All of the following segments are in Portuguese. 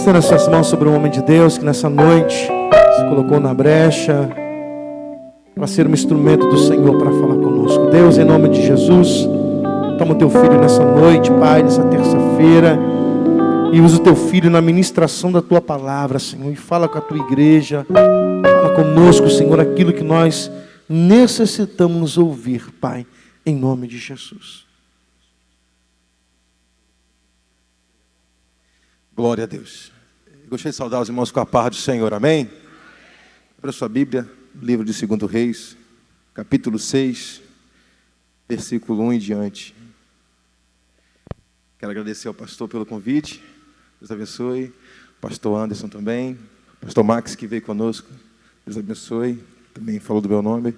Estenda as suas mãos sobre um homem de Deus que nessa noite se colocou na brecha para ser um instrumento do Senhor para falar conosco. Deus, em nome de Jesus, toma o teu filho nessa noite, Pai, nessa terça-feira, e usa o teu filho na ministração da tua palavra, Senhor, e fala com a tua igreja, fala conosco, Senhor, aquilo que nós necessitamos ouvir, Pai, em nome de Jesus. Glória a Deus. Gostaria de saudar os irmãos com a paz do Senhor, amém? Abra sua Bíblia, livro de 2 Reis, capítulo 6, versículo 1 em diante. Quero agradecer ao pastor pelo convite, Deus abençoe, pastor Anderson também, pastor Max que veio conosco, Deus abençoe, também falou do meu nome.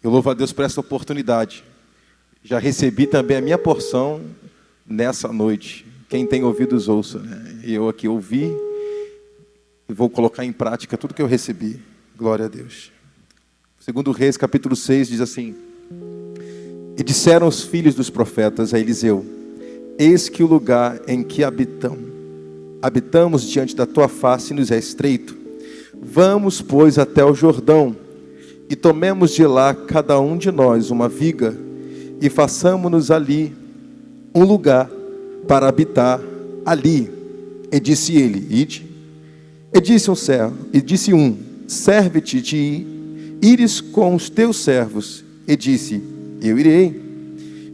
Eu louvo a Deus por essa oportunidade. Já recebi também a minha porção nessa noite. Quem tem ouvidos, ouça, né? Eu aqui ouvi e vou colocar em prática tudo que eu recebi. Glória a Deus. 2 Reis, capítulo 6, diz assim: E disseram os filhos dos profetas a Eliseu: Eis que o lugar em que habitamos diante da tua face nos é estreito. Vamos, pois, até o Jordão, e tomemos de lá cada um de nós uma viga, e façamos-nos ali um lugar para habitar ali. E disse ele: Ide. E disse um: Serve-te de ires com os teus servos. E disse: Eu irei.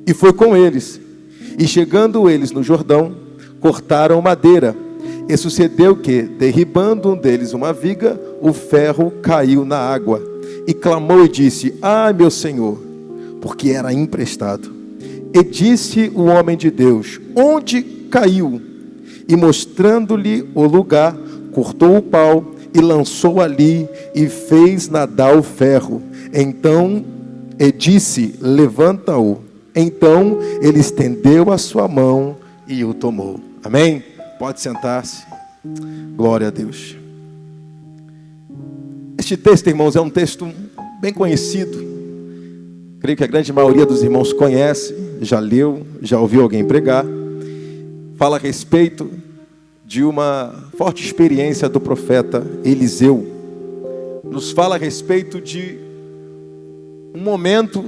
E foi com eles. E chegando eles no Jordão, cortaram madeira. E sucedeu que, derribando um deles uma viga, o ferro caiu na água. E clamou e disse: Ah, meu Senhor, porque era emprestado. E disse o homem de Deus: Onde caiu? E mostrando-lhe o lugar, cortou o pau e lançou ali e fez nadar o ferro. Então, e disse: Levanta-o. Então, ele estendeu a sua mão e o tomou. Amém? Pode sentar-se. Glória a Deus. Este texto, irmãos, é um texto bem conhecido. Creio que a grande maioria dos irmãos conhece, já leu, já ouviu alguém pregar. Fala a respeito de uma forte experiência do profeta Eliseu. Nos fala a respeito de um momento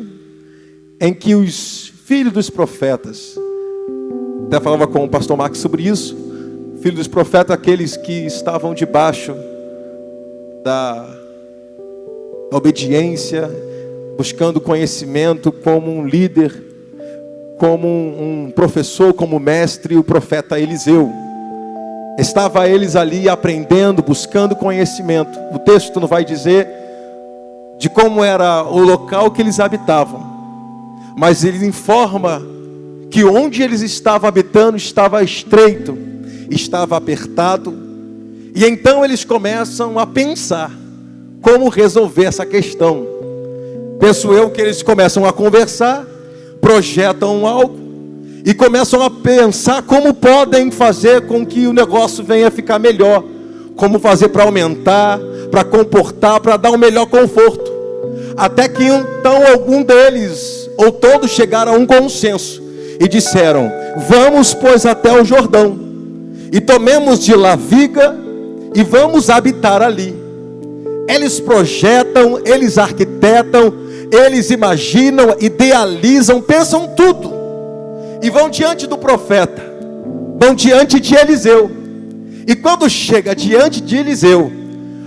em que os filhos dos profetas, até falava com o pastor Max sobre isso, filhos dos profetas, aqueles que estavam debaixo da obediência, buscando conhecimento como um líder, como um professor, como mestre, o profeta Eliseu. Estava eles ali aprendendo, buscando conhecimento. O texto não vai dizer de como era o local que eles habitavam, mas ele informa que onde eles estavam habitando estava estreito, estava apertado. E então eles começam a pensar como resolver essa questão. Penso eu que eles começam a conversar, projetam algo e começam a pensar como podem fazer com que o negócio venha a ficar melhor, como fazer para aumentar, para comportar, para dar um melhor conforto. Até que então algum deles, ou todos, chegaram a um consenso e disseram: Vamos, pois, até o Jordão, e tomemos de lá viga, e vamos habitar ali. Eles projetam, eles arquitetam, eles imaginam, idealizam, pensam tudo. E vão diante do profeta, vão diante de Eliseu. E quando chega diante de Eliseu,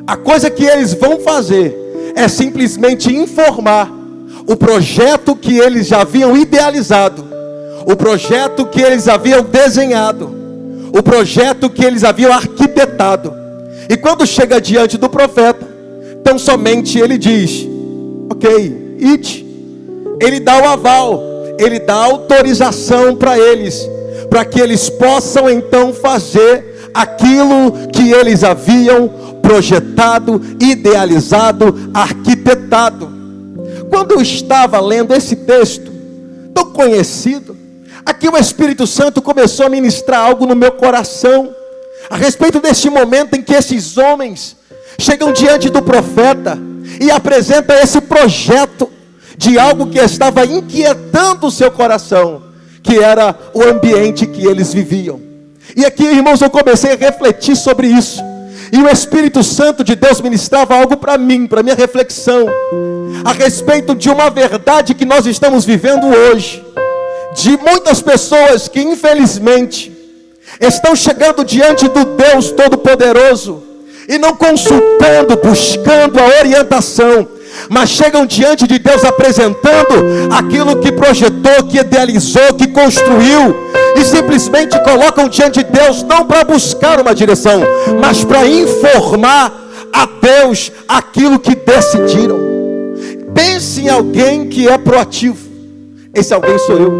a coisa que eles vão fazer é simplesmente informar o projeto que eles já haviam idealizado, o projeto que eles haviam desenhado, o projeto que eles haviam arquitetado. E quando chega diante do profeta, tão somente ele diz: Ok, ide. Ele dá o aval, ele dá autorização para eles, para que eles possam então fazer aquilo que eles haviam projetado, idealizado, arquitetado. Quando eu estava lendo esse texto tão conhecido, aqui o Espírito Santo começou a ministrar algo no meu coração a respeito deste momento em que esses homens chegam diante do profeta e apresentam esse projeto de algo que estava inquietando o seu coração, que era o ambiente que eles viviam. E aqui, irmãos, eu comecei a refletir sobre isso. E o Espírito Santo de Deus ministrava algo para mim, para minha reflexão, a respeito de uma verdade que nós estamos vivendo hoje. De muitas pessoas que, infelizmente, estão chegando diante do Deus Todo-Poderoso e não consultando, buscando a orientação, mas chegam diante de Deus apresentando aquilo que projetou, que idealizou, que construiu, e simplesmente colocam diante de Deus não para buscar uma direção, mas para informar a Deus aquilo que decidiram. Pense em alguém que é proativo. Esse alguém sou eu.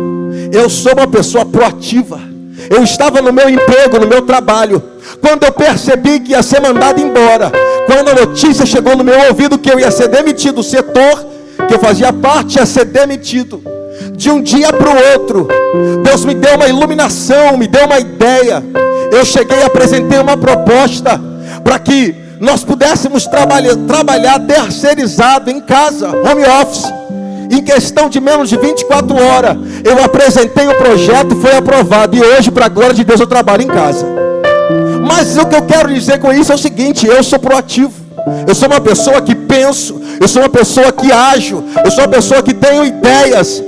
Eu sou uma pessoa proativa. Eu estava no meu emprego, no meu trabalho, quando eu percebi que ia ser mandado embora, quando a notícia chegou no meu ouvido que eu ia ser demitido, o setor que eu fazia parte ia ser demitido, de um dia para o outro, Deus me deu uma iluminação, me deu uma ideia. Eu cheguei e apresentei uma proposta para que nós pudéssemos trabalhar terceirizado em casa, home office. Em questão de menos de 24 horas, eu apresentei o projeto, foi aprovado. E hoje, para a glória de Deus, eu trabalho em casa. Mas o que eu quero dizer com isso é o seguinte: eu sou proativo. Eu sou uma pessoa que penso. Eu sou uma pessoa que ajo. Eu sou uma pessoa que tenho ideias.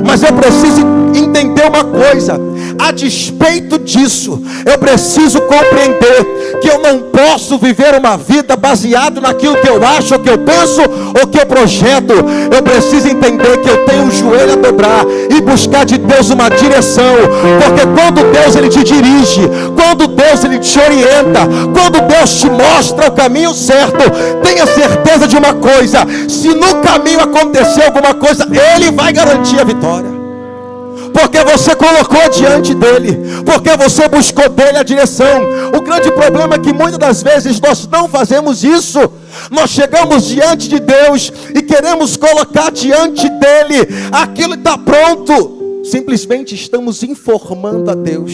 Mas eu preciso entender uma coisa: a despeito disso, eu preciso compreender que eu não posso viver uma vida baseado naquilo que eu acho, ou que eu penso, ou que eu projeto. Eu preciso entender que eu tenho o joelho a dobrar e buscar de Deus uma direção, porque quando Deus ele te dirige, quando Deus ele te orienta, quando Deus te mostra o caminho certo, tenha certeza de uma coisa: se no caminho acontecer alguma coisa, Ele vai garantir a vitória. Porque você colocou diante dele, porque você buscou dele a direção. O grande problema é que muitas das vezes nós não fazemos isso. Nós chegamos diante de Deus e queremos colocar diante dele aquilo que está pronto. Simplesmente estamos informando a Deus,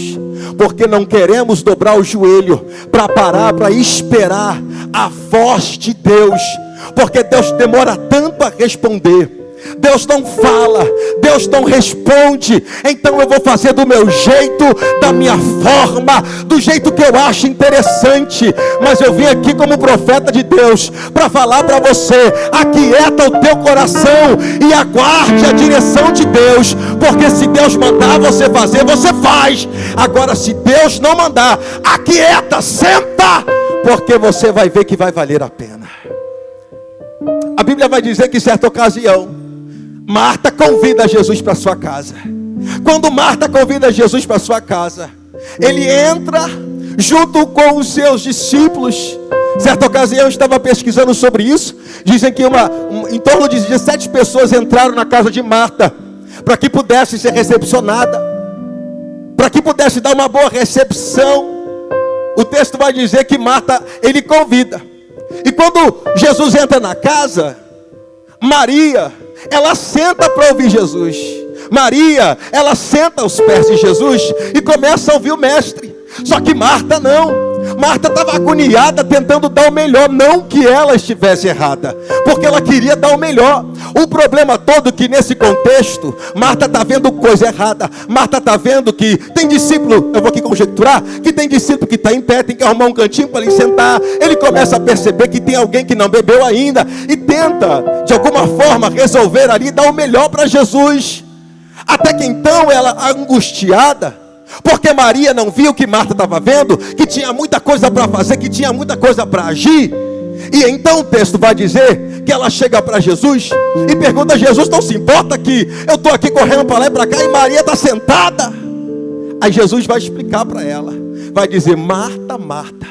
porque não queremos dobrar o joelho para parar, para esperar a voz de Deus, porque Deus demora tanto a responder. Deus não fala, Deus não responde. Então eu vou fazer do meu jeito, da minha forma, do jeito que eu acho interessante. Mas eu vim aqui como profeta de Deus para falar para você: aquieta o teu coração e aguarde a direção de Deus, porque se Deus mandar você fazer, você faz. Agora se Deus não mandar, aquieta, senta, porque você vai ver que vai valer a pena. A Bíblia vai dizer que em certa ocasião Marta convida Jesus para sua casa. Quando Marta convida Jesus para sua casa, ele entra junto com os seus discípulos. Certa ocasião eu estava pesquisando sobre isso. Dizem que em torno de 17 pessoas entraram na casa de Marta, para que pudesse ser recepcionada, para que pudesse dar uma boa recepção. O texto vai dizer que Marta, ele convida. E quando Jesus entra na casa, Maria, ela senta para ouvir Jesus. Maria, ela senta aos pés de Jesus e começa a ouvir o mestre. Só que Marta não. Marta estava agoniada, tentando dar o melhor. Não que ela estivesse errada, porque ela queria dar o melhor. O problema todo é que nesse contexto, Marta está vendo coisa errada. Marta está vendo que tem discípulo, eu vou aqui conjecturar, que tem discípulo que está em pé, tem que arrumar um cantinho para ele sentar. Ele começa a perceber que tem alguém que não bebeu ainda e tenta, de alguma forma, resolver ali, dar o melhor para Jesus. Até que então ela, angustiada, porque Maria não viu o que Marta estava vendo, que tinha muita coisa para fazer, que tinha muita coisa para agir. E então o texto vai dizer que ela chega para Jesus e pergunta a Jesus: não se importa que eu estou aqui correndo para lá e para cá e Maria está sentada? Aí Jesus vai explicar para ela, vai dizer: Marta, Marta,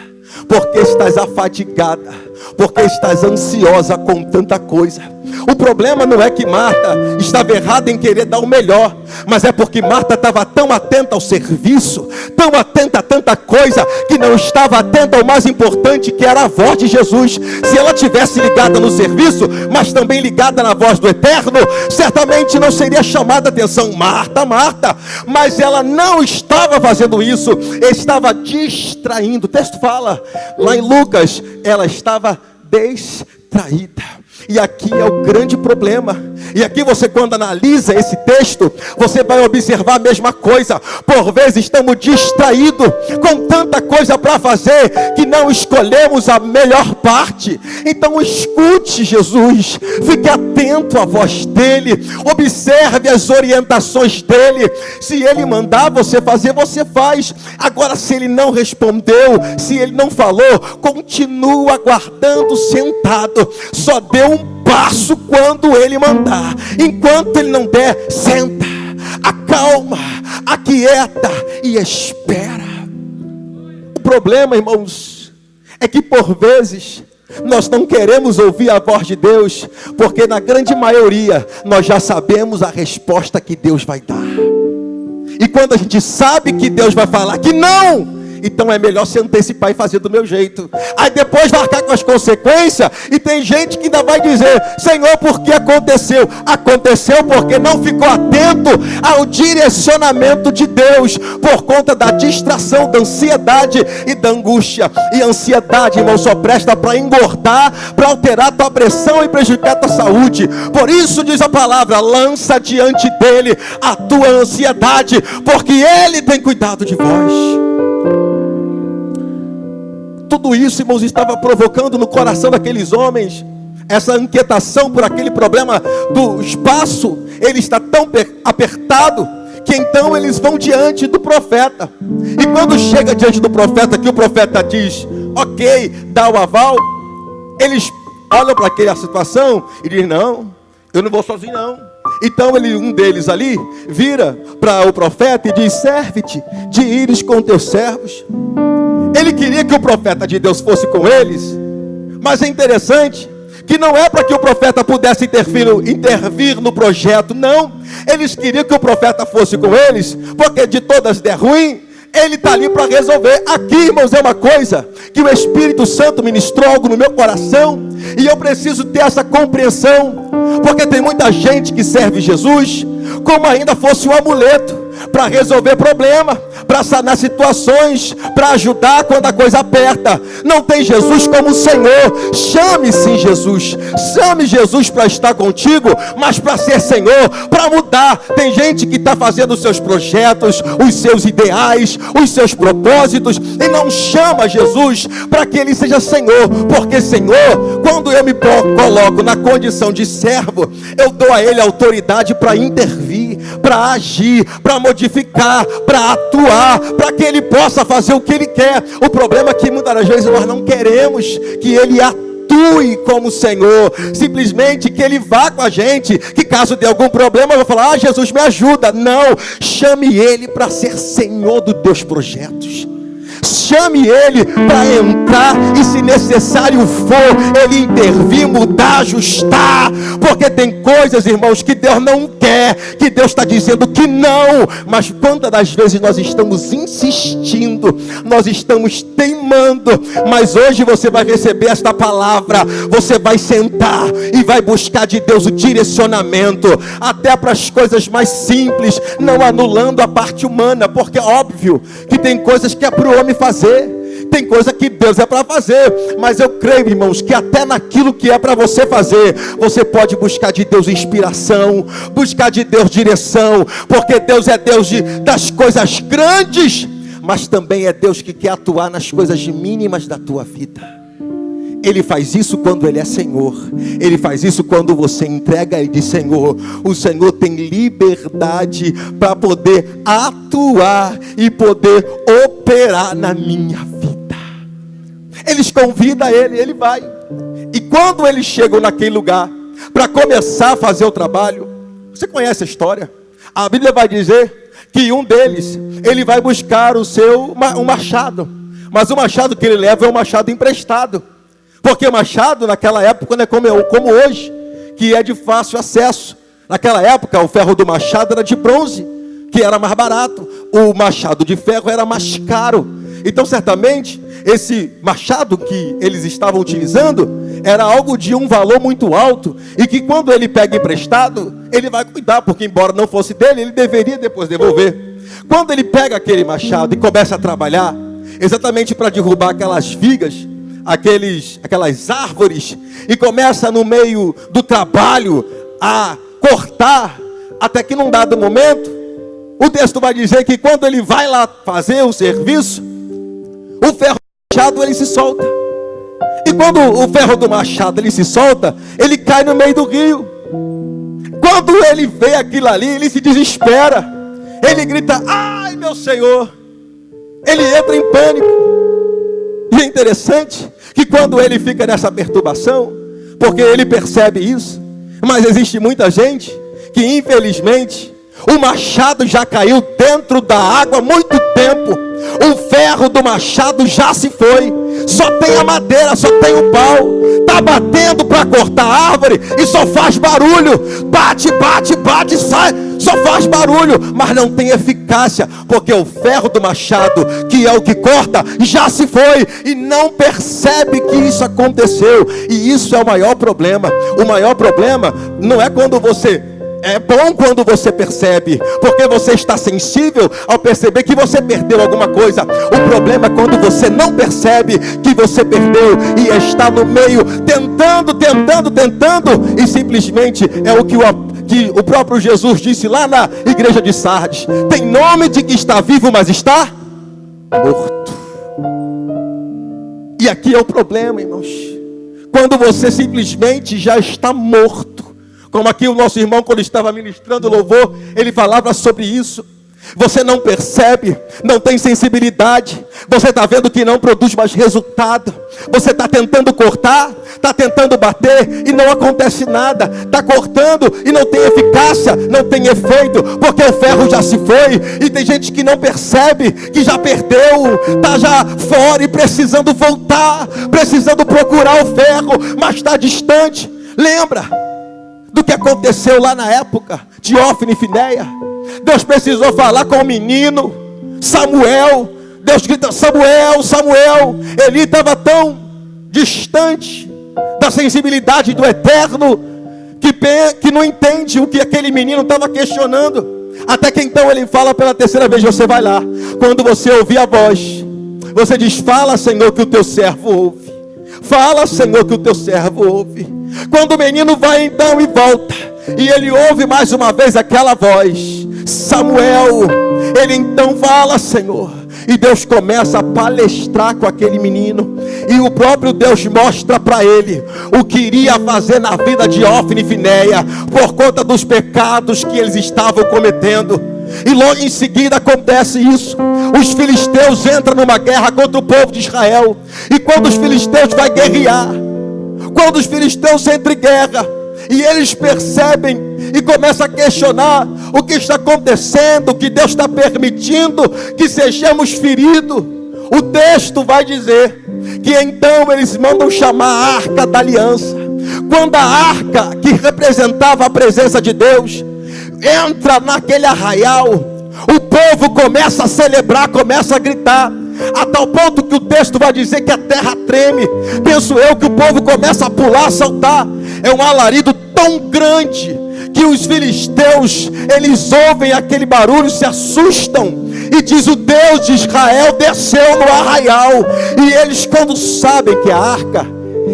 porque estás afadigada, porque estás ansiosa com tanta coisa. O problema não é que Marta estava errada em querer dar o melhor, mas é porque Marta estava tão atenta ao serviço, tão atenta a tanta coisa, que não estava atenta ao mais importante, que era a voz de Jesus. Se ela tivesse ligada no serviço, mas também ligada na voz do Eterno, certamente não seria chamada a atenção: Marta, Marta. Mas ela não estava fazendo isso, estava distraindo. O texto fala lá em Lucas, ela estava distraída. E aqui é o grande problema, E aqui você, quando analisa esse texto, você vai observar a mesma coisa. Por vezes estamos distraídos com tanta coisa para fazer, que não escolhemos a melhor parte. Então escute Jesus, fique atento à voz dele, observe as orientações dele. Se ele mandar você fazer, você faz. Agora, se ele não respondeu, se ele não falou, continua aguardando sentado. Só dê um passo quando ele mandar. Enquanto ele não der, senta, acalma, aquieta e espera. O problema, irmãos, é que por vezes nós não queremos ouvir a voz de Deus, porque na grande maioria nós já sabemos a resposta que Deus vai dar. E quando a gente sabe que Deus vai falar que não, então é melhor se antecipar e fazer do meu jeito. Aí depois vai arcar com as consequências. E tem gente que ainda vai dizer: Senhor, por que aconteceu? Aconteceu porque não ficou atento ao direcionamento de Deus, por conta da distração, da ansiedade e da angústia. E a ansiedade, irmão, só presta para engordar, para alterar a tua pressão e prejudicar a tua saúde. Por isso diz a palavra: lança diante dele a tua ansiedade, porque ele tem cuidado de vós. Tudo isso, irmãos, estava provocando no coração daqueles homens essa inquietação por aquele problema do espaço. Ele está tão apertado que então eles vão diante do profeta. E quando chega diante do profeta, que o profeta diz: ok, dá o aval, eles olham para aquela situação e dizem: não, eu não vou sozinho não. Então um deles ali vira para o profeta e diz: serve-te de ires com teus servos. Ele queria que o profeta de Deus fosse com eles, mas é interessante que não é para que o profeta pudesse intervir no projeto, não. Eles queriam que o profeta fosse com eles, porque de todas der ruim, ele está ali para resolver. Aqui, irmãos, é uma coisa que o Espírito Santo ministrou algo no meu coração, e eu preciso ter essa compreensão, porque tem muita gente que serve Jesus como ainda fosse um amuleto, para resolver problema, para sanar situações, para ajudar quando a coisa aperta. Não tem Jesus como o Senhor. Chame sim Jesus, chame Jesus para estar contigo, mas para ser Senhor, para mudar. Tem gente que está fazendo os seus projetos, os seus ideais, os seus propósitos, e não chama Jesus para que Ele seja Senhor, porque Senhor, quando eu me coloco na condição de servo, eu dou a Ele autoridade para intervir, para agir, para modificar, para atuar, para que Ele possa fazer o que Ele quer. O problema é que muitas das vezes nós não queremos que Ele atue como Senhor, simplesmente que Ele vá com a gente, que caso dê algum problema eu vou falar: Jesus, me ajuda. Não, chame Ele para ser Senhor dos teus projetos. Chame Ele para entrar e, se necessário for, Ele intervir, mudar, ajustar. Porque tem coisas, irmãos, que Deus não quer, que Deus está dizendo que não. Mas quantas das vezes nós estamos insistindo, nós estamos teimando. Mas hoje você vai receber esta palavra, você vai sentar e vai buscar de Deus o direcionamento, até para as coisas mais simples, não anulando a parte humana, porque é óbvio que tem coisas que é para o homem fazer, tem coisa que Deus é para fazer, mas eu creio, irmãos, que até naquilo que é para você fazer, você pode buscar de Deus inspiração, buscar de Deus direção, porque Deus é Deus das coisas grandes, mas também é Deus que quer atuar nas coisas mínimas da tua vida. Ele faz isso quando Ele é Senhor. Ele faz isso quando você entrega e diz: Senhor, o Senhor tem liberdade para poder atuar e poder operar na minha vida. Eles convidam Ele, Ele vai. E quando eles chegam naquele lugar para começar a fazer o trabalho, você conhece a história? A Bíblia vai dizer que um deles, ele vai buscar um machado. Mas o machado que ele leva é um machado emprestado. Porque o machado naquela época não é como hoje, que é de fácil acesso. Naquela época o ferro do machado era de bronze, que era mais barato. O machado de ferro era mais caro. Então certamente esse machado que eles estavam utilizando era algo de um valor muito alto, e que quando ele pega emprestado, ele vai cuidar, porque embora não fosse dele, ele deveria depois devolver. Quando ele pega aquele machado e começa a trabalhar, exatamente para derrubar aquelas vigas, aquelas árvores, e começa no meio do trabalho a cortar, até que num dado momento, o texto vai dizer que quando ele vai lá fazer o serviço, o ferro do machado ele se solta. E quando o ferro do machado ele se solta, ele cai no meio do rio. Quando ele vê aquilo ali, ele se desespera. Ele grita: ai meu Senhor! Ele entra em pânico. E é interessante que quando ele fica nessa perturbação, porque ele percebe isso, mas existe muita gente que infelizmente o machado já caiu dentro da água há muito tempo. O ferro do machado já se foi. Só tem a madeira, só tem o pau. Está batendo para cortar a árvore e só faz barulho. Bate, bate, bate, sai. Só faz barulho, mas não tem eficácia. Porque o ferro do machado, que é o que corta, já se foi. E não percebe que isso aconteceu. E isso é o maior problema. O maior problema não é quando você... É bom quando você percebe, porque você está sensível ao perceber que você perdeu alguma coisa. O problema é quando você não percebe que você perdeu e está no meio, tentando, e simplesmente é o que o próprio Jesus disse lá na igreja de Sardes: tem nome de que está vivo, mas está morto. E aqui é o problema, irmãos, quando você simplesmente já está morto. Como aqui o nosso irmão, quando estava ministrando louvor, ele falava sobre isso. Você não percebe, não tem sensibilidade. Você está vendo que não produz mais resultado. Você está tentando cortar, está tentando bater e não acontece nada. Está cortando e não tem eficácia, não tem efeito, porque o ferro já se foi. E tem gente que não percebe, que já perdeu, está já fora e precisando voltar, precisando procurar o ferro, mas está distante. Lembra do que aconteceu lá na época de Ofni e Finéia? Deus precisou falar com o menino Samuel. Deus grita: Samuel, Samuel. Ele estava tão distante da sensibilidade do eterno que não entende o que aquele menino estava questionando. Até que então ele fala pela terceira vez: você vai lá. Quando você ouvir a voz, você diz: fala, Senhor, que o teu servo ouve. Fala, Senhor, que o teu servo ouve. Quando o menino vai então e volta, e ele ouve mais uma vez aquela voz: Samuel. Ele então fala: Senhor. E Deus começa a palestrar com aquele menino. E o próprio Deus mostra para ele o que iria fazer na vida de Ofni e Finéia, por conta dos pecados que eles estavam cometendo. E logo em seguida acontece isso. Os filisteus entram numa guerra contra o povo de Israel. E quando os filisteus vão guerrear, quando os filisteus entram em guerra, e eles percebem e começam a questionar o que está acontecendo, que Deus está permitindo que sejamos feridos, o texto vai dizer que então eles mandam chamar a arca da aliança. Quando a arca, que representava a presença de Deus, entra naquele arraial, o povo começa a celebrar, começa a gritar, a tal ponto que o texto vai dizer que a terra treme. Penso eu que o povo começa a pular, a saltar. É um alarido tão grande que os filisteus, eles ouvem aquele barulho, se assustam, e diz: o Deus de Israel desceu no arraial. E eles, quando sabem que a arca,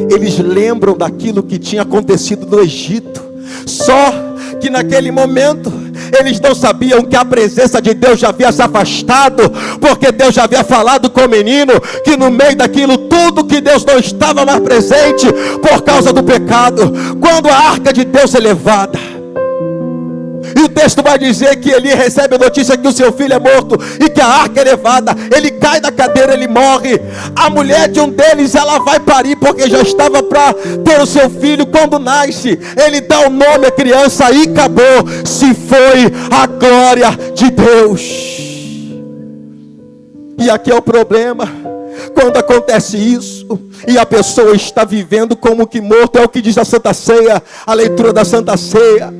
eles lembram daquilo que tinha acontecido no Egito. Só que naquele momento eles não sabiam que a presença de Deus já havia se afastado, porque Deus já havia falado com o menino que no meio daquilo tudo, que Deus não estava mais presente por causa do pecado. Quando a arca de Deus é levada, e o texto vai dizer que Eli recebe a notícia que o seu filho é morto e que a arca é levada. Ele cai da cadeira, ele morre. A mulher de um deles, ela vai parir, porque já estava para ter o seu filho. Quando nasce, ele dá o nome à criança e acabou. Se foi a glória de Deus. E aqui é o problema. Quando acontece isso e a pessoa está vivendo como que morto, é o que diz a Santa Ceia, a leitura da Santa Ceia.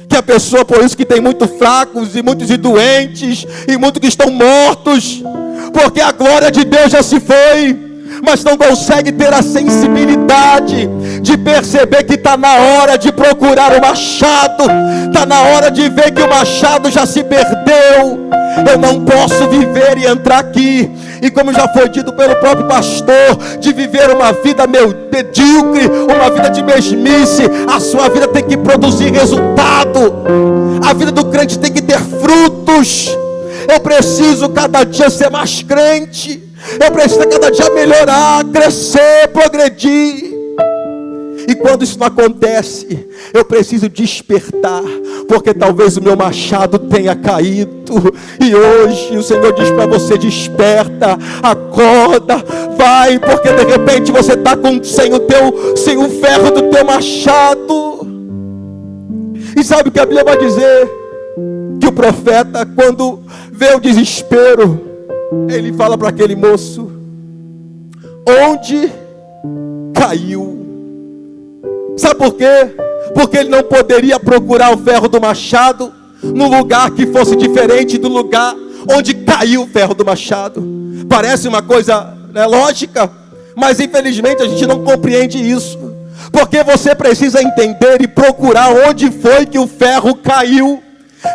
Que a pessoa, por isso que tem muitos fracos e muitos doentes e muitos que estão mortos, porque a glória de Deus já se foi, mas não consegue ter a sensibilidade de perceber que está na hora de procurar o machado, está na hora de ver que o machado já se perdeu. Eu não posso viver e entrar aqui E como já foi dito pelo próprio pastor, de viver uma vida medíocre, uma vida de mesmice. A sua vida tem que produzir resultado. A vida do crente tem que ter frutos. Eu preciso cada dia ser mais crente. Eu preciso cada dia melhorar, crescer, progredir. E quando isso não acontece, eu preciso despertar, porque talvez o meu machado tenha caído. E hoje o Senhor diz para você: desperta, acorda, vai, porque de repente você está sem o ferro do teu machado. E sabe o que a Bíblia vai dizer? Que o profeta, quando vê o desespero, ele fala para aquele moço: onde caiu? Sabe por quê? Porque ele não poderia procurar o ferro do machado num lugar que fosse diferente do lugar onde caiu o ferro do machado. Parece uma coisa, né, lógica, mas infelizmente a gente não compreende isso. Porque você precisa entender e procurar onde foi que o ferro caiu.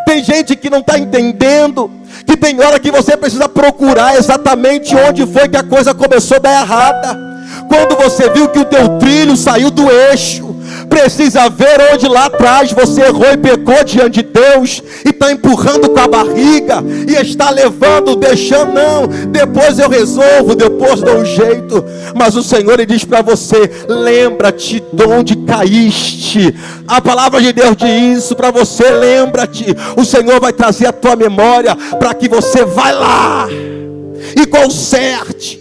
Tem gente que não está entendendo que tem hora que você precisa procurar exatamente onde foi que a coisa começou a dar errada. Quando você viu que o teu trilho saiu do eixo, precisa ver onde lá atrás você errou e pecou diante de Deus, e está empurrando com a barriga, e está levando, deixando, não, depois eu resolvo, depois dou um jeito. Mas o Senhor, Ele diz para você: lembra-te de onde caíste. A palavra de Deus diz isso para você: lembra-te. O Senhor vai trazer a tua memória, para que você vá lá e conserte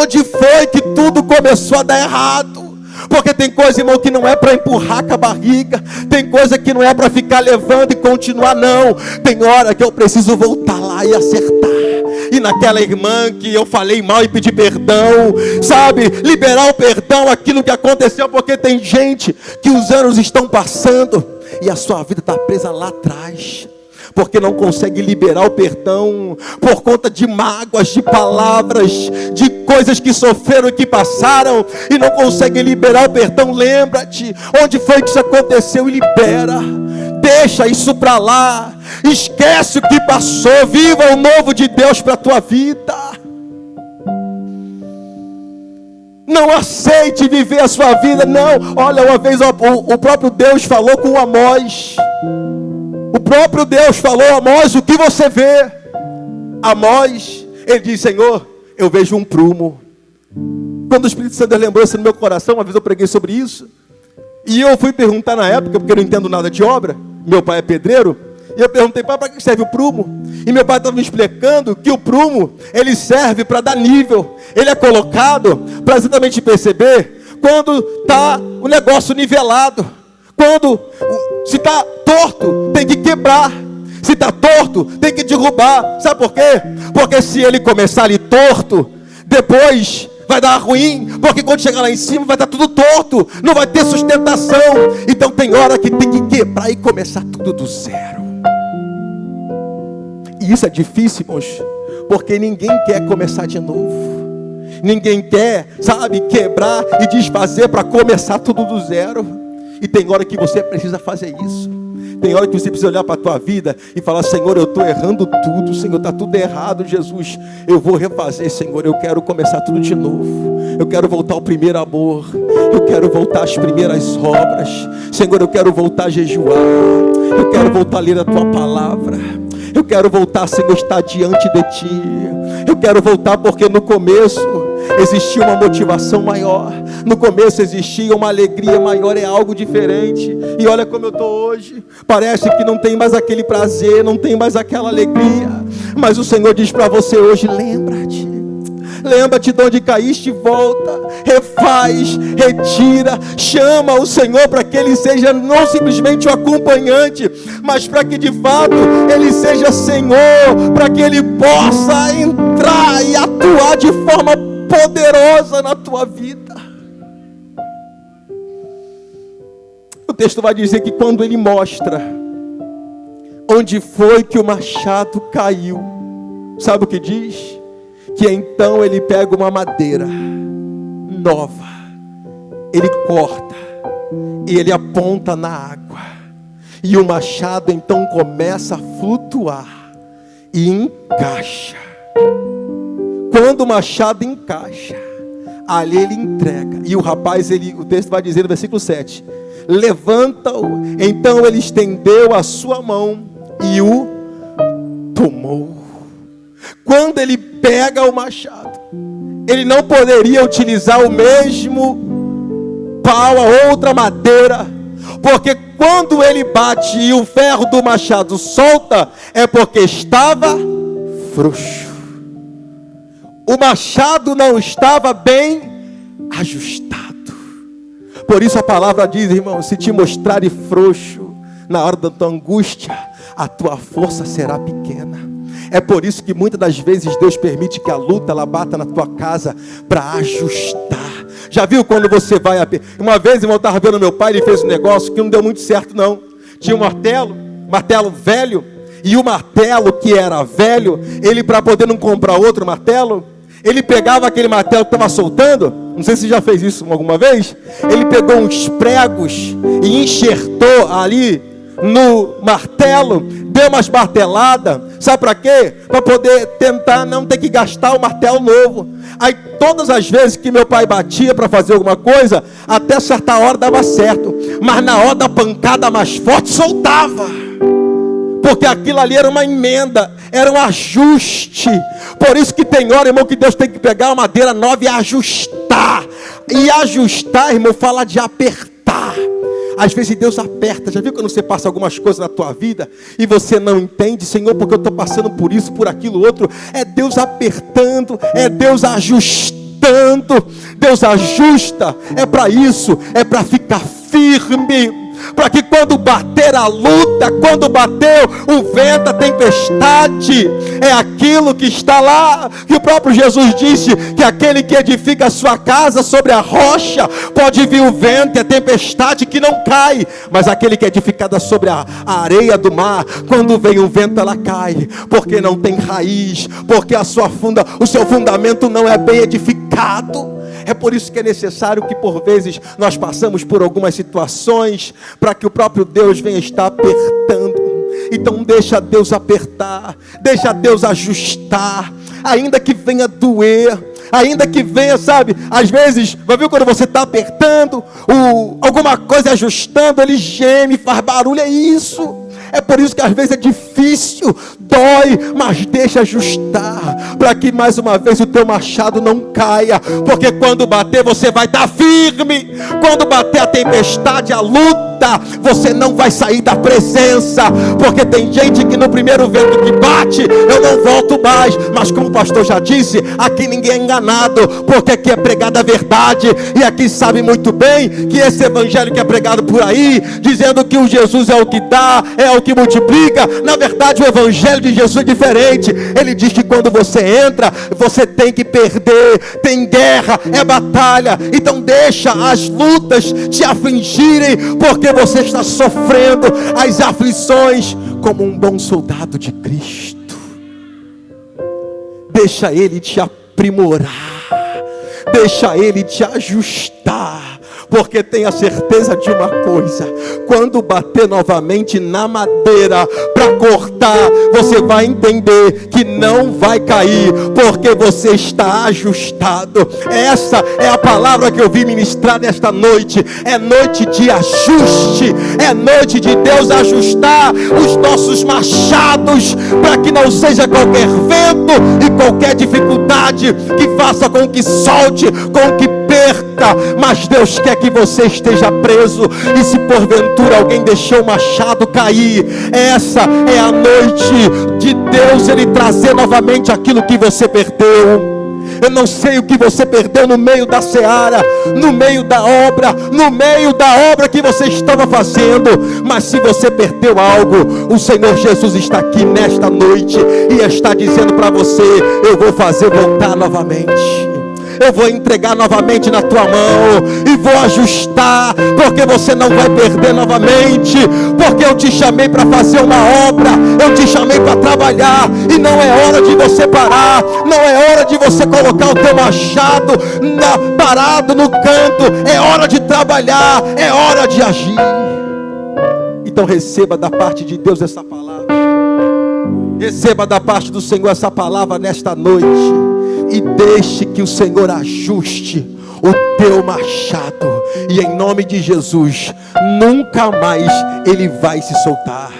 onde foi que tudo começou a dar errado. Porque tem coisa, irmão, que não é para empurrar com a barriga. Tem coisa que não é para ficar levando e continuar, não. Tem hora que eu preciso voltar lá e acertar. E naquela irmã que eu falei mal e pedi perdão, sabe, liberar o perdão, aquilo que aconteceu. Porque tem gente que os anos estão passando e a sua vida está presa lá atrás, porque não consegue liberar o perdão, por conta de mágoas, de palavras, de coisas que sofreram e que passaram, e não consegue liberar o perdão. Lembra-te onde foi que isso aconteceu e libera. Deixa isso para lá, esquece o que passou, viva o novo de Deus para a tua vida. Não aceite viver a sua vida, não. Olha, uma vez o próprio Deus falou com Amós. O próprio Deus falou: Amós, o que você vê? Amós, ele diz: Senhor, eu vejo um prumo. Quando o Espírito Santo lembrou isso no meu coração, uma vez eu preguei sobre isso, e eu fui perguntar na época, porque eu não entendo nada de obra, meu pai é pedreiro, e eu perguntei: pai, para que serve o prumo? E meu pai estava me explicando que o prumo, ele serve para dar nível. Ele é colocado para exatamente perceber quando está o negócio nivelado. Quando se está torto, tem que quebrar. Se está torto, tem que derrubar. Sabe por quê? Porque se ele começar ali torto, depois vai dar ruim. Porque quando chegar lá em cima vai estar tudo torto, não vai ter sustentação. Então tem hora que tem que quebrar e começar tudo do zero. E isso é difícil, irmãos, porque ninguém quer começar de novo. Ninguém quer, sabe, quebrar e desfazer para começar tudo do zero. E tem hora que você precisa fazer isso. Tem hora que você precisa olhar para a tua vida e falar: Senhor, eu estou errando tudo. Senhor, está tudo errado, Jesus. Eu vou refazer, Senhor. Eu quero começar tudo de novo. Eu quero voltar ao primeiro amor. Eu quero voltar às primeiras obras. Senhor, eu quero voltar a jejuar. Eu quero voltar a ler a tua palavra. Eu quero voltar, Senhor, estar diante de ti. Eu quero voltar porque no começo existia uma motivação maior. No começo existia uma alegria maior, é algo diferente. E olha como eu estou hoje. Parece que não tem mais aquele prazer, não tem mais aquela alegria. Mas o Senhor diz para você hoje: lembra-te. Lembra-te de onde caíste e volta. Refaz, retira. Chama o Senhor para que Ele seja não simplesmente o acompanhante, mas para que de fato Ele seja Senhor, para que Ele possa entrar e atuar de forma poderosa na tua vida. O texto vai dizer que quando Ele mostra onde foi que o machado caiu, sabe o que diz? Que então Ele pega uma madeira nova, Ele corta e Ele aponta na água, e o machado então começa a flutuar e encaixa. Quando o machado encaixa, ali ele entrega. E o rapaz, o texto vai dizer no versículo 7, levanta-o. Então ele estendeu a sua mão e o tomou. Quando ele pega o machado, ele não poderia utilizar o mesmo pau, a outra madeira, porque quando ele bate e o ferro do machado solta, é porque estava frouxo. O machado não estava bem ajustado. Por isso a palavra diz, irmão, se te mostrares frouxo na hora da tua angústia, a tua força será pequena. É por isso que muitas das vezes Deus permite que a luta ela bata na tua casa para ajustar. Já viu quando você vai... Uma vez, irmão, eu estava vendo meu pai, ele fez um negócio que não deu muito certo não. Tinha um martelo velho, e o martelo que era velho, ele, para poder não comprar outro martelo, ele pegava aquele martelo que estava soltando, não sei se já fez isso alguma vez, ele pegou uns pregos e enxertou ali no martelo, deu umas marteladas, sabe para quê? Para poder tentar não ter que gastar o martelo novo. Aí todas as vezes que meu pai batia para fazer alguma coisa, até certa hora dava certo, mas na hora da pancada mais forte soltava, porque aquilo ali era uma emenda, era um ajuste. Por isso que tem hora, irmão, que Deus tem que pegar uma madeira nova e ajustar. E ajustar, irmão, fala de apertar. Às vezes Deus aperta. Já viu quando você passa algumas coisas na tua vida e você não entende? Senhor, porque eu estou passando por isso, por aquilo, outro. É Deus apertando, é Deus ajustando. Deus ajusta, é para isso, é para ficar firme, para que quando bater a luta, quando bater o vento, a tempestade, é aquilo que está lá, que o próprio Jesus disse, que aquele que edifica a sua casa sobre a rocha, pode vir o vento e a tempestade que não cai, mas aquele que é edificado sobre a areia do mar, quando vem o vento ela cai, porque não tem raiz, porque o seu fundamento não é bem edificado. É por isso que é necessário que por vezes nós passamos por algumas situações, para que o próprio Deus venha estar apertando. Então deixa Deus apertar, deixa Deus ajustar, ainda que venha doer, ainda que venha, sabe, às vezes, vai ver quando você está apertando, alguma coisa ajustando, ele geme, faz barulho, é isso. É por isso que às vezes é difícil, dói, mas deixa ajustar, para que mais uma vez o teu machado não caia, porque quando bater você vai estar firme, quando bater a tempestade, a luta, você não vai sair da presença, porque tem gente que no primeiro vento que bate, eu não volto mais, mas como o pastor já disse, aqui ninguém é enganado, porque aqui é pregada a verdade, e aqui sabe muito bem, que esse evangelho que é pregado por aí, dizendo que o Jesus é o que dá, é o que multiplica, na verdade o evangelho de Jesus é diferente. Ele diz que quando você entra, você tem que perder, tem guerra, é batalha, então deixa as lutas te afligirem, porque você está sofrendo as aflições como um bom soldado de Cristo. Deixa Ele te aprimorar, deixa Ele te ajustar, porque tenha certeza de uma coisa, quando bater novamente na madeira para cortar, você vai entender que não vai cair, porque você está ajustado. Essa é a palavra que eu vim ministrar nesta noite. É noite de ajuste, é noite de Deus ajustar os nossos machados, para que não seja qualquer vento e qualquer dificuldade que faça com que solte, com que perca, mas Deus quer que você esteja preso. E se porventura alguém deixou o machado cair, essa é a noite de Deus, Ele trazer novamente aquilo que você perdeu. Eu não sei o que você perdeu no meio da seara, no meio da obra que você estava fazendo, mas se você perdeu algo, o Senhor Jesus está aqui nesta noite e está dizendo para você: eu vou fazer voltar novamente, eu vou entregar novamente na tua mão e vou ajustar, porque você não vai perder novamente, porque eu te chamei para fazer uma obra, eu te chamei para trabalhar, e não é hora de você parar, não é hora de você colocar o teu machado parado no canto, é hora de trabalhar, é hora de agir. Então receba da parte de Deus essa palavra, receba da parte do Senhor essa palavra nesta noite, e deixe que o Senhor ajuste o teu machado, e em nome de Jesus, nunca mais ele vai se soltar.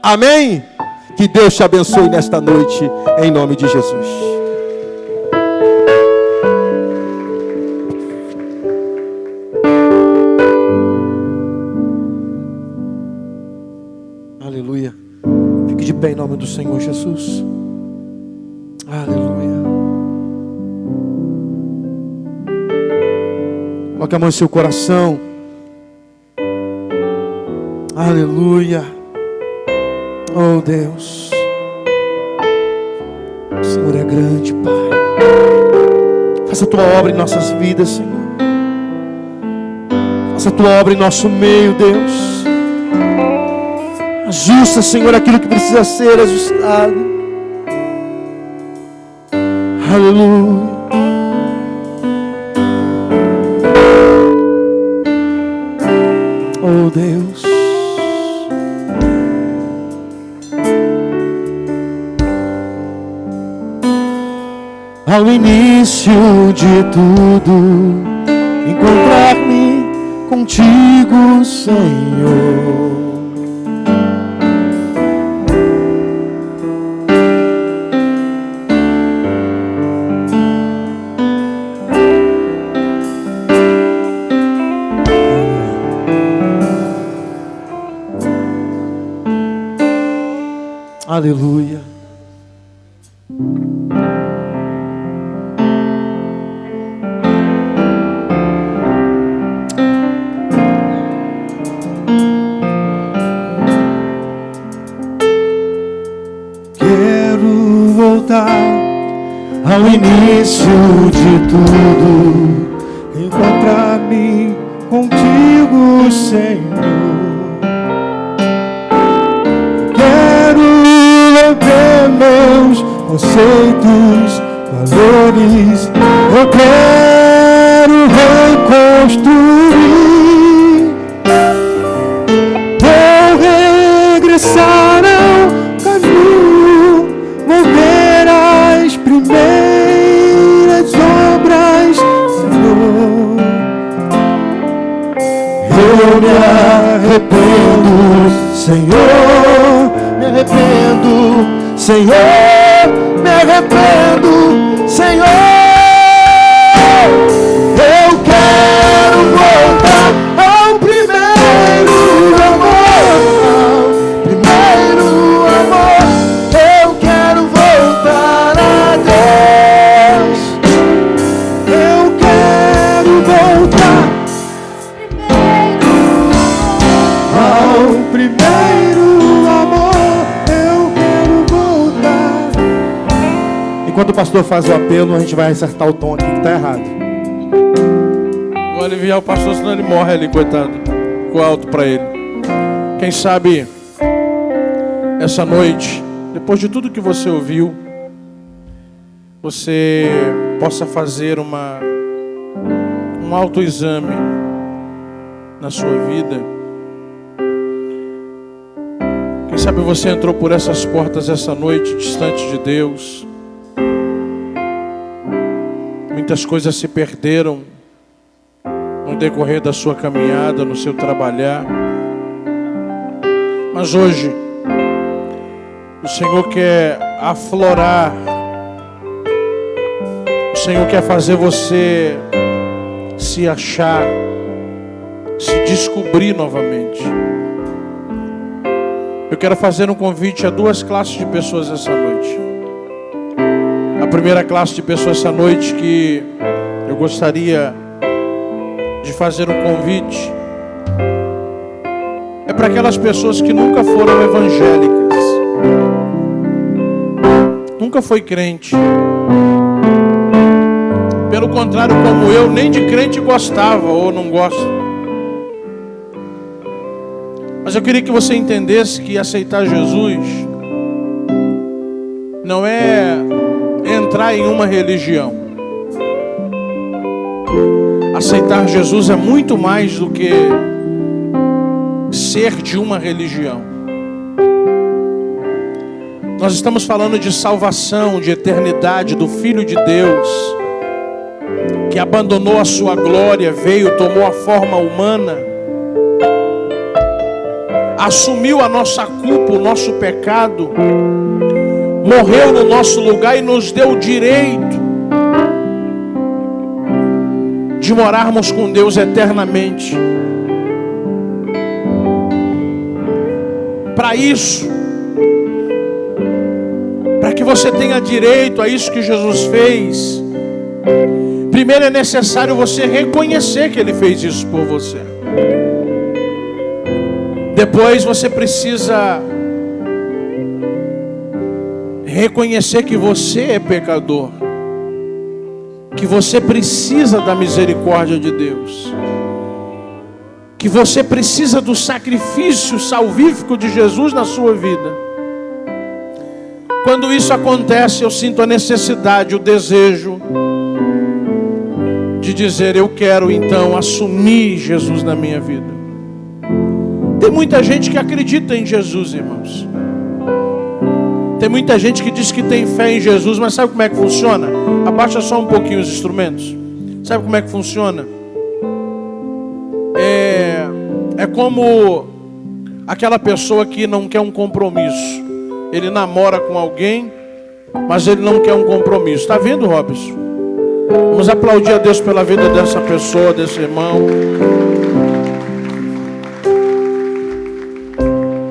Amém? Que Deus te abençoe nesta noite, em nome de Jesus. Aleluia. Fique de pé em nome do Senhor Jesus. Aleluia. Coloque a mão em seu coração. Aleluia. Oh Deus, o Senhor é grande, Pai. Faça a tua obra em nossas vidas, Senhor. Faça a tua obra em nosso meio, Deus. Ajusta, Senhor, aquilo que precisa ser ajustado. Aleluia. Oh Deus. Ao início de tudo, encontrar-me contigo, Senhor. Aleluia. Quero voltar ao início de tudo, encontrar-me contigo, Senhor. Ver meus conceitos, valores, eu quero reconstruir. Vou regressar ao caminho, volver às primeiras obras, Senhor. Eu me arrependo, Senhor, me arrependo, Senhor, me arrependo, Senhor. Eu quero voltar ao primeiro amor, eu quero voltar a Deus. Eu quero voltar ao primeiro amor. Enquanto o pastor faz o apelo, a gente vai acertar o tom aqui que está errado. Vou aliviar o pastor, senão ele morre ali, coitado. Ficou alto para ele. Quem sabe essa noite, depois de tudo que você ouviu, você possa fazer um autoexame na sua vida. Quem sabe você entrou por essas portas essa noite distante de Deus. Muitas coisas se perderam no decorrer da sua caminhada, no seu trabalhar. Mas hoje, o Senhor quer aflorar. O Senhor quer fazer você se achar, se descobrir novamente. Eu quero fazer um convite a duas classes de pessoas essa noite. A primeira classe de pessoas essa noite que eu gostaria de fazer um convite é para aquelas pessoas que nunca foram evangélicas, nunca foi crente. Pelo contrário, como eu, nem de crente gostava ou não gosto. Mas eu queria que você entendesse que aceitar Jesus não é entrar em uma religião. Aceitar Jesus é muito mais do que ser de uma religião. Nós estamos falando de salvação, de eternidade, do Filho de Deus, que abandonou a sua glória, veio, tomou a forma humana, assumiu a nossa culpa, o nosso pecado, morreu no nosso lugar e nos deu o direito de morarmos com Deus eternamente. Para isso, para que você tenha direito a isso que Jesus fez, primeiro é necessário você reconhecer que Ele fez isso por você. Depois você precisa reconhecer que você é pecador, que você precisa da misericórdia de Deus, que você precisa do sacrifício salvífico de Jesus na sua vida. Quando isso acontece, eu sinto a necessidade, o desejo de dizer: eu quero então assumir Jesus na minha vida. Tem muita gente que acredita em Jesus, irmãos. Tem muita gente que diz que tem fé em Jesus, mas sabe como é que funciona? Abaixa só um pouquinho os instrumentos. Sabe como é que funciona? É como aquela pessoa que não quer um compromisso. Ele namora com alguém, mas ele não quer um compromisso. Está vendo, Robson? Vamos aplaudir a Deus pela vida dessa pessoa, desse irmão,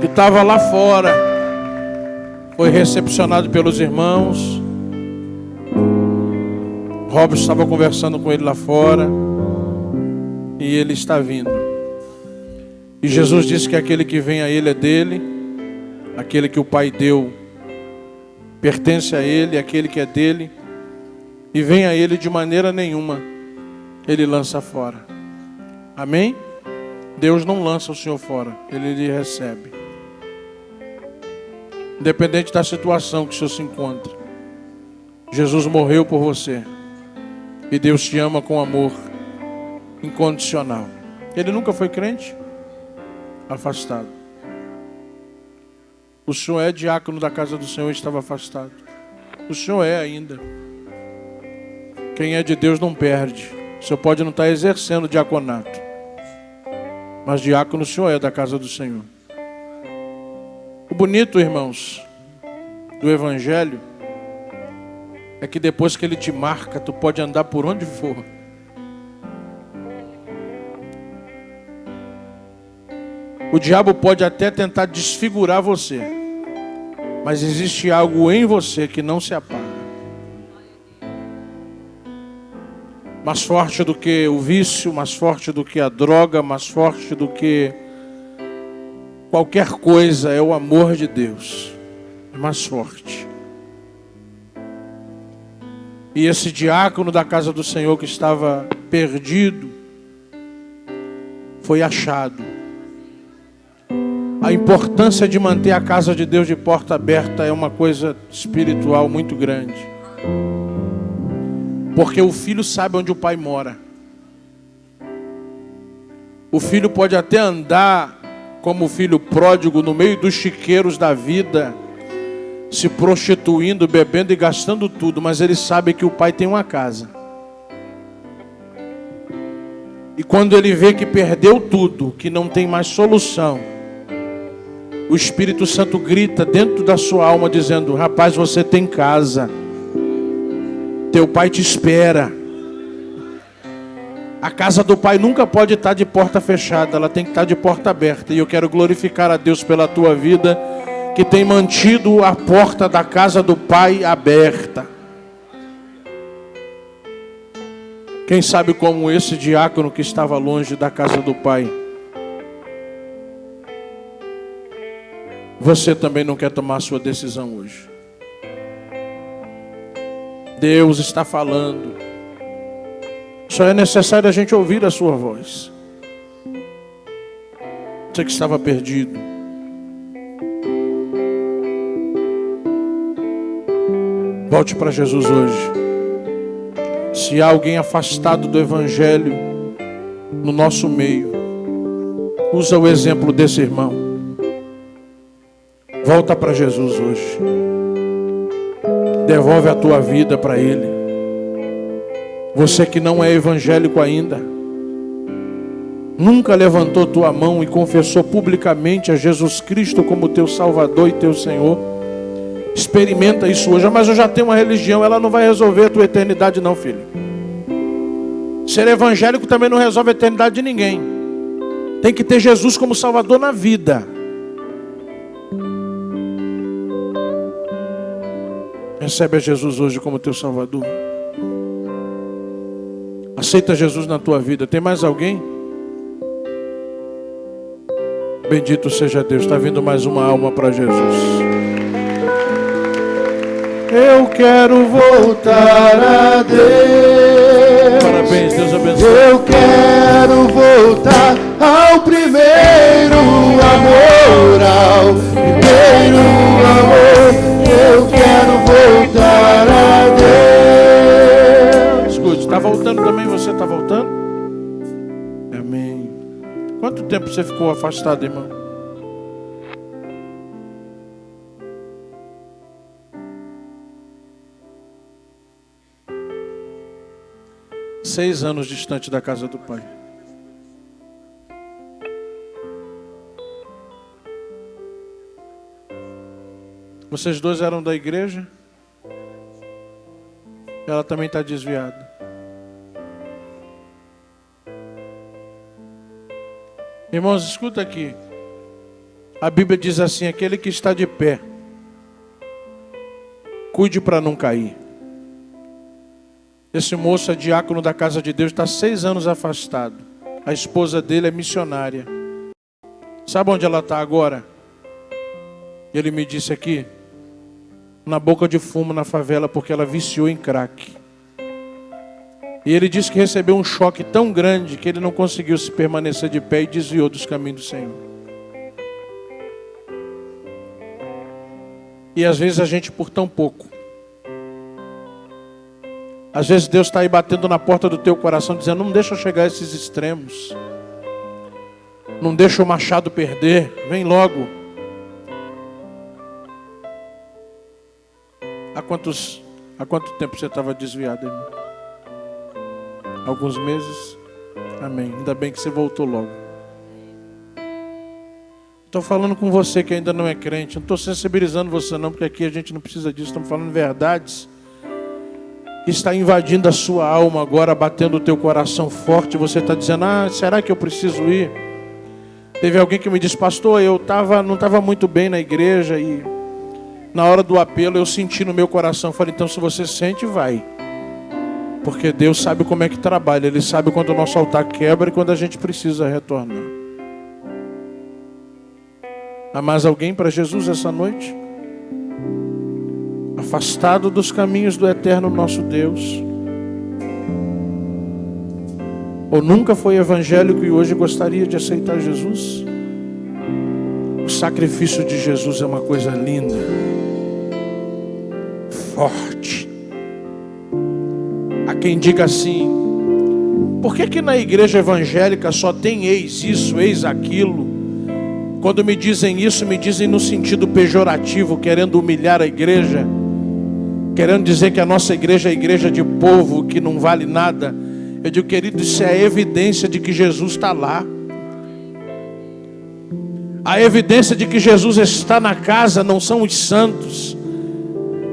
que estava lá fora, foi recepcionado pelos irmãos. Robson estava conversando com ele lá fora, e ele está vindo. E Jesus disse que aquele que vem a ele é dele, aquele que o Pai deu pertence a ele, aquele que é dele e vem a ele, de maneira nenhuma ele lança fora. Amém? Deus não lança o Senhor fora, Ele lhe recebe. Independente da situação que o Senhor se encontra, Jesus morreu por você e Deus te ama com amor incondicional. Ele nunca foi crente? Afastado. O senhor é diácono da casa do Senhor e estava afastado. O senhor é ainda. Quem é de Deus não perde. O senhor pode não estar exercendo diaconato, mas diácono o senhor é da casa do Senhor. O bonito, irmãos, do Evangelho é que depois que Ele te marca, tu pode andar por onde for. O diabo pode até tentar desfigurar você, mas existe algo em você que não se apaga. Mais forte do que o vício, mais forte do que a droga, mais forte do que qualquer coisa é o amor de Deus. É mais forte. E esse diácono da casa do Senhor que estava perdido foi achado. A importância de manter a casa de Deus de porta aberta é uma coisa espiritual muito grande. Porque o filho sabe onde o pai mora. O filho pode até andar como o filho pródigo no meio dos chiqueiros da vida, se prostituindo, bebendo e gastando tudo, mas ele sabe que o pai tem uma casa. E quando ele vê que perdeu tudo, que não tem mais solução, o Espírito Santo grita dentro da sua alma dizendo: rapaz, você tem casa. Teu pai te espera. A casa do pai nunca pode estar de porta fechada, ela tem que estar de porta aberta. E eu quero glorificar a Deus pela tua vida, que tem mantido a porta da casa do pai aberta. Quem sabe como esse diácono que estava longe da casa do pai, você também não quer tomar a sua decisão hoje. Deus está falando. Só é necessário a gente ouvir a sua voz. Você que estava perdido, volte para Jesus hoje. Se há alguém afastado do Evangelho no nosso meio, usa o exemplo desse irmão. Volta para Jesus hoje. devolve a tua vida para Ele. Você que não é evangélico ainda, nunca levantou tua mão e confessou publicamente a Jesus Cristo como teu Salvador e teu Senhor, experimenta isso hoje. Mas eu já tenho uma religião, ela não vai resolver a tua eternidade não, filho. Ser evangélico também não resolve a eternidade de ninguém. Tem que ter Jesus como Salvador na vida. Recebe a Jesus hoje como teu Salvador. Aceita Jesus na tua vida. Tem mais alguém? Bendito seja Deus. Está vindo mais uma alma para Jesus. Eu quero voltar a Deus. Parabéns, Deus abençoe. Eu quero voltar ao primeiro amor, ao primeiro amor. Eu quero voltar a Deus. Escute, está voltando também? Você está voltando? Amém. Quanto tempo você ficou afastado, irmão? Seis anos distante da casa do Pai. Vocês dois eram da igreja? Ela também está desviada. Irmãos, escuta aqui. A Bíblia diz assim: aquele que está de pé, cuide para não cair. Esse moço é diácono da casa de Deus, está 6 anos afastado. A esposa dele é missionária. Sabe onde ela está agora? Ele me disse aqui, na boca de fumo na favela, porque ela viciou em crack. E ele disse que recebeu um choque tão grande que ele não conseguiu se permanecer de pé e desviou dos caminhos do Senhor. E às vezes a gente por tão pouco. Às vezes Deus está aí batendo na porta do teu coração, dizendo: não deixa eu chegar a esses extremos. Não deixa o machado perder. Vem logo. Há quanto tempo você estava desviado, irmão? Alguns meses? Amém. Ainda bem que você voltou logo. Estou falando com você que ainda não é crente. Não estou sensibilizando você não, porque aqui a gente não precisa disso. Estamos falando verdades que está invadindo a sua alma agora, batendo o teu coração forte. Você está dizendo: será que eu preciso ir? Teve alguém que me disse: pastor, eu não estava muito bem na igreja e na hora do apelo eu senti no meu coração. Eu falei: então se você sente, vai. Porque Deus sabe como é que trabalha. Ele sabe quando o nosso altar quebra e quando a gente precisa retornar. Há mais alguém para Jesus essa noite? Afastado dos caminhos do eterno nosso Deus, ou nunca foi evangélico e hoje gostaria de aceitar Jesus? O sacrifício de Jesus é uma coisa linda, forte. Há quem diga assim: por que na igreja evangélica só tem eis isso, eis aquilo? Quando me dizem isso, me dizem no sentido pejorativo, querendo humilhar a igreja, querendo dizer que a nossa igreja é igreja de povo que não vale nada. Eu digo: querido, isso é a evidência de que Jesus está lá. A evidência de que Jesus está na casa não são os santos,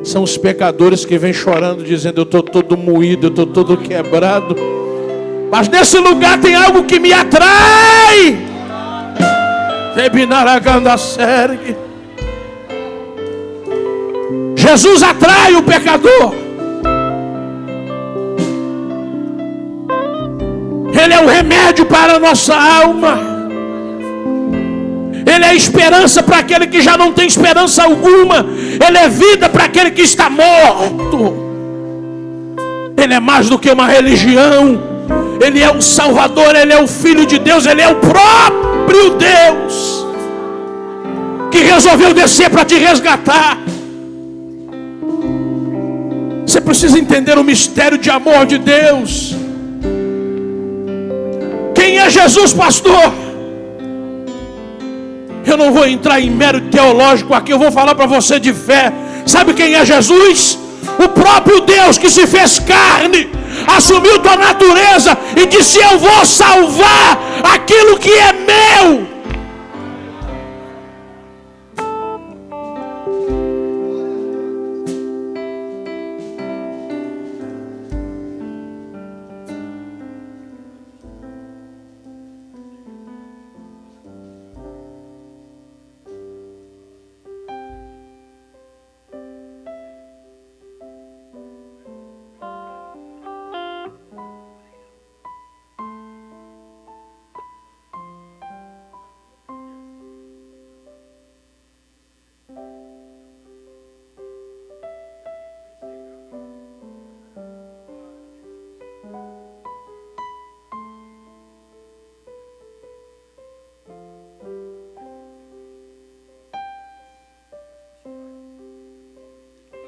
são os pecadores que vêm chorando, dizendo: eu estou todo moído, eu estou todo quebrado, mas nesse lugar tem algo que me atrai. Jesus atrai o pecador. Ele é o remédio para a nossa alma. Ele é esperança para aquele que já não tem esperança alguma. Ele é vida para aquele que está morto. Ele é mais do que uma religião. Ele é o Salvador, Ele é o Filho de Deus, Ele é o próprio Deus que resolveu descer para te resgatar. Você precisa entender o mistério de amor de Deus. Quem é Jesus, pastor? Eu não vou entrar em mérito teológico aqui, eu vou falar para você de fé. Sabe quem é Jesus? O próprio Deus que se fez carne, assumiu tua natureza e disse: eu vou salvar aquilo que é meu.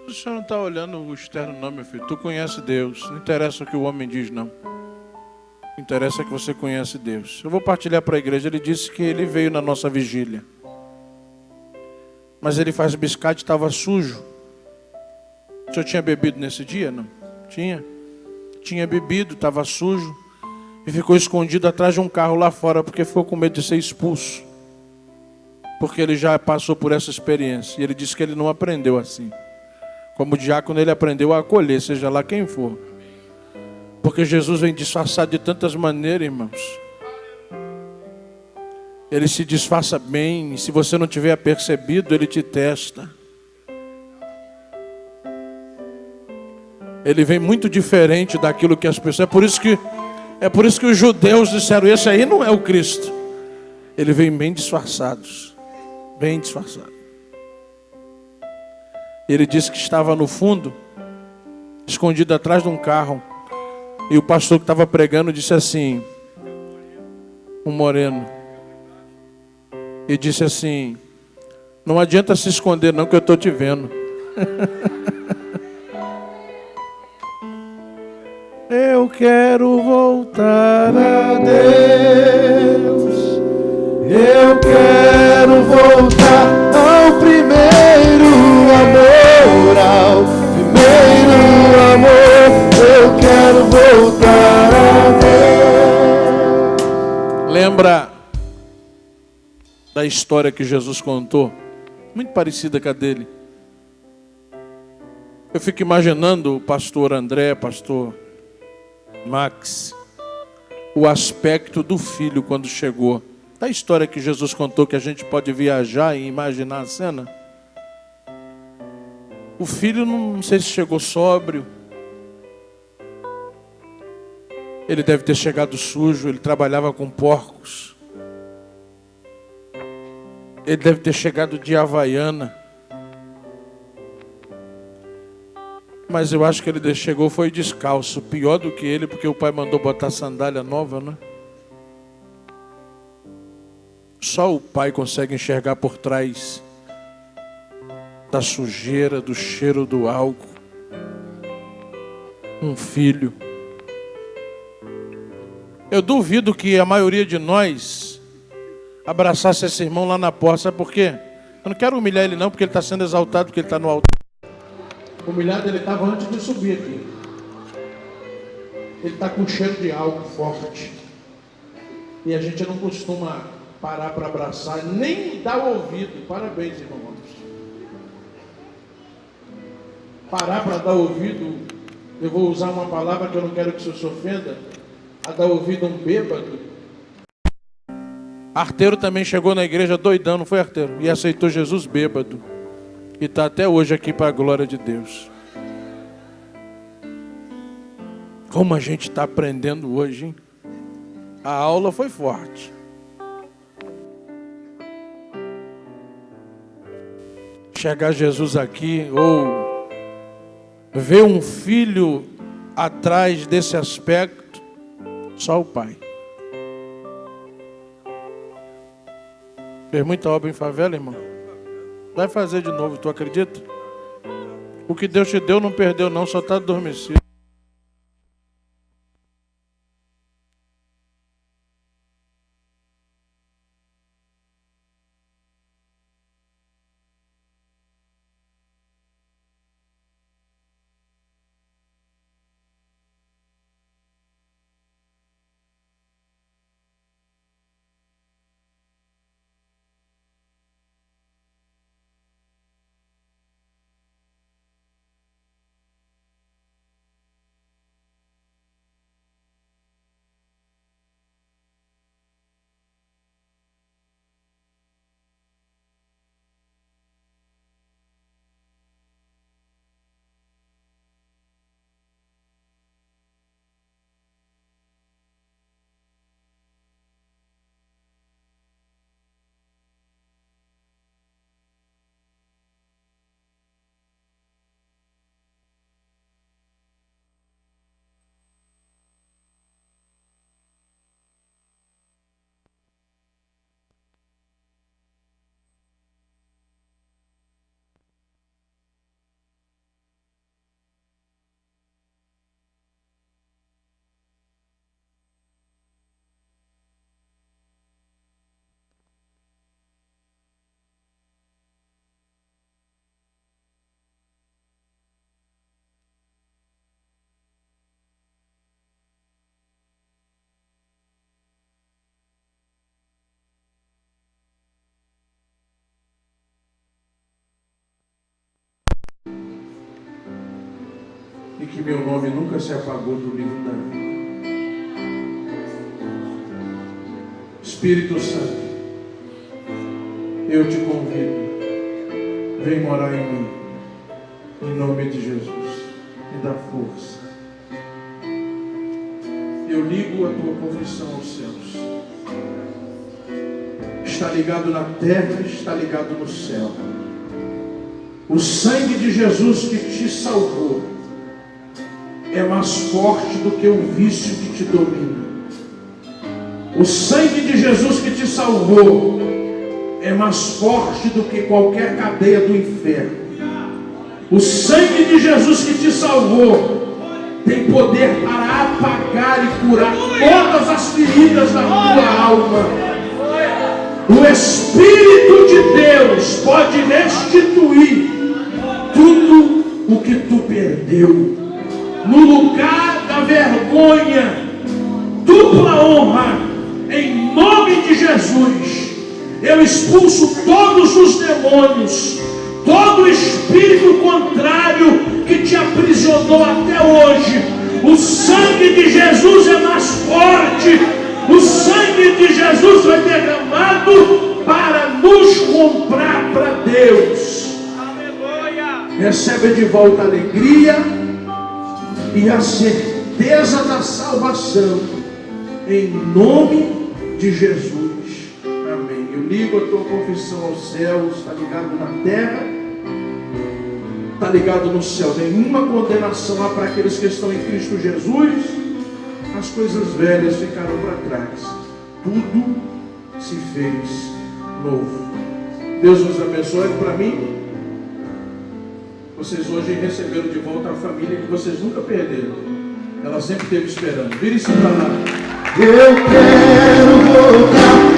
O senhor não está olhando o externo não, meu filho. Tu conhece Deus. Não interessa o que o homem diz, não. O que interessa é que você conhece Deus. Eu vou partilhar para a igreja. Ele disse que ele veio na nossa vigília. Mas ele faz biscate e estava sujo. O senhor tinha bebido nesse dia? Não? Tinha? Tinha bebido, estava sujo. E ficou escondido atrás de um carro lá fora, porque ficou com medo de ser expulso. Porque ele já passou por essa experiência. E ele disse que ele não aprendeu assim. Como diácono ele aprendeu a acolher, seja lá quem for. Porque Jesus vem disfarçado de tantas maneiras, irmãos. Ele se disfarça bem, e se você não tiver percebido, ele te testa. Ele vem muito diferente daquilo que as pessoas... É por isso que os judeus disseram: esse aí não é o Cristo. Ele vem bem disfarçados. Bem disfarçado. Ele disse que estava no fundo, escondido atrás de um carro. E o pastor que estava pregando disse assim, um moreno, e disse assim: não adianta se esconder não, que eu estou te vendo. Eu quero voltar a Deus. Eu quero voltar ao primeiro amor, ao primeiro amor. Eu quero voltar a Deus. Lembra da história que Jesus contou? Muito parecida com a dele. Eu fico imaginando o pastor André, pastor Max, o aspecto do filho quando chegou. Da história que Jesus contou, que a gente pode viajar e imaginar a cena. O filho não sei se chegou sóbrio. Ele deve ter chegado sujo, ele trabalhava com porcos. Ele deve ter chegado de Havaiana. Mas eu acho que ele chegou foi descalço. Pior do que ele, porque o pai mandou botar sandália nova, né? Só o pai consegue enxergar por trás da sujeira, do cheiro do álcool. Um filho. Eu duvido que a maioria de nós abraçasse esse irmão lá na porta. Sabe por quê? Eu não quero humilhar ele não, porque ele está sendo exaltado, porque ele está no altar. Humilhado ele estava antes de subir aqui. Ele está com cheiro de álcool forte. E a gente não costuma parar para abraçar, nem dar ouvido. Parabéns, irmãos. Parar para dar ouvido, eu vou usar uma palavra que eu não quero que o senhor se ofenda, a dar ouvido a um bêbado. Arteiro também chegou na igreja doidão, não foi, Arteiro? E aceitou Jesus bêbado. E está até hoje aqui para a glória de Deus. Como a gente está aprendendo hoje, hein? A aula foi forte. Chegar Jesus aqui, ou ver um filho atrás desse aspecto, só o pai. Fez muita obra em favela, irmão? Vai fazer de novo, tu acredita? O que Deus te deu não perdeu não, só está adormecido. e que meu nome nunca se apagou do livro da vida. Espírito Santo, eu te convido, vem morar em mim, em nome de Jesus, me dá força. Eu ligo a tua confissão aos céus. Está ligado na terra, está ligado no céu. O sangue de Jesus que te salvou é mais forte do que o vício que te domina. O sangue de Jesus que te salvou é mais forte do que qualquer cadeia do inferno. O sangue de Jesus que te salvou tem poder para apagar e curar todas as feridas da tua alma. O Espírito de Deus pode restituir tudo o que tu perdeu. No lugar da vergonha, dupla honra, em nome de Jesus. Eu expulso todos os demônios, todo espírito contrário que te aprisionou até hoje. O sangue de Jesus é mais forte. O sangue de Jesus foi derramado para nos comprar para Deus. Aleluia. Recebe de volta a alegria e a certeza da salvação, em nome de Jesus. Amém. Eu ligo a tua confissão aos céus. Está ligado na terra, está ligado no céu. Nenhuma condenação há para aqueles que estão em Cristo Jesus. As coisas velhas ficaram para trás, tudo se fez novo. Deus nos abençoe. Para mim, vocês hoje receberam de volta a família que vocês nunca perderam. Ela sempre esteve esperando. Vire-se para lá. Eu quero voltar